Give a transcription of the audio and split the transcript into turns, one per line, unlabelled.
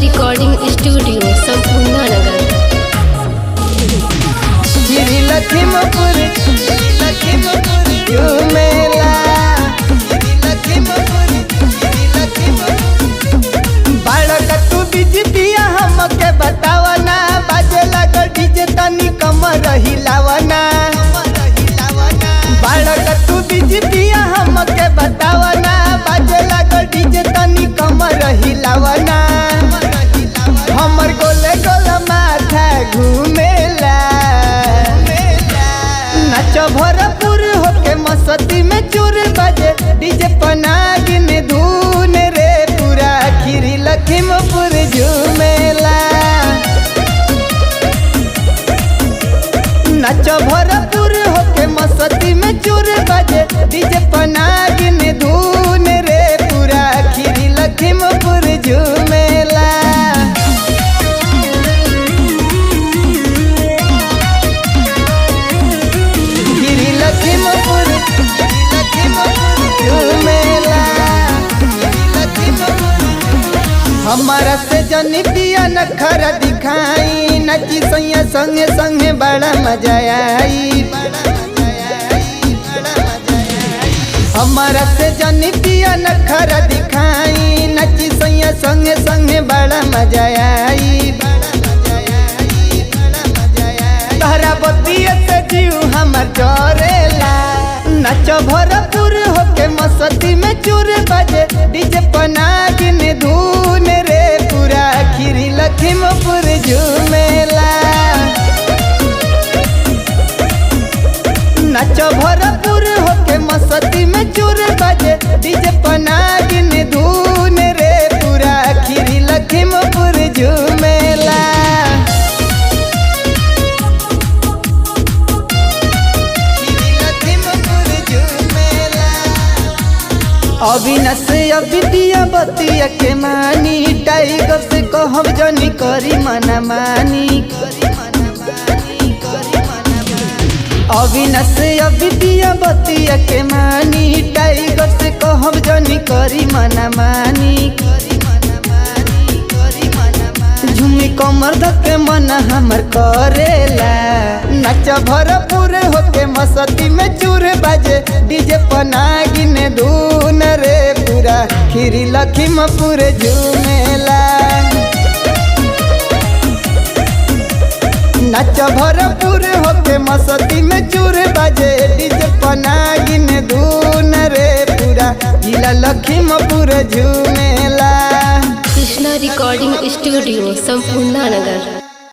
Recording studio संपूर्ण नगर।
लखीमपुर झूमेला बालक तू बीजेपिया हमके बतावना बाजे लागल डीजे तनी कमर हिलावना बालक तू बीजेपिया हमके बतावना बाजे लागल डीजे तनी कमर हिलावना हमर गोले गोला माथा घूमेला नाच भरपूर होके मस्ती में चूर बजे डीजे पनागिन धून रे पूरा खीरी लखीमपुर झूमेला नाच भरपूर होके मस्ती में चूर बजे डीजे पनागिन धून रे पूरा खीरी लखीमपुर झूमेला हमारा से जनी पिया नखरा दिखाई नची सैया संगे संगे बड़ा मजा आई हमारा से जनी पिया नखरा दिखाई नची सैया संगे संगे बड़ा मजा आई तहरा बतिया से जीव हमार चोरेला नाच भरपूर होके मस्ती में चूर बजे डीजे पनागिन धून रे पूरा खीरी लखीमपुर झूमेला नाच भरपूर होके मस्ती में चूर बजे डीजे पनागिन धून रे पूरा खीरी लखीमपुर झूमेला अविनाश अविदिया बतिया के मानी टाइगर से कहब जनी करी मना मानी अविनाश अविदिया बतिया के मानी टाइगर से कहब जनी करी मना मानी झूमी कमर धके मन हमर करेला नाच भरपूर होके मस्ती में चूर बाजे डीजे पनागिन धून रे पूरा खीरी लखीमपुर झूमेला नाच भरपूर होके मस्ती में चूर बाजे डीजे पनागिन धून रे पूरा जिला लखीमपुर झूमेला।
कृष्णा रिकॉर्डिंग स्टूडियो संपूर्ण नगर।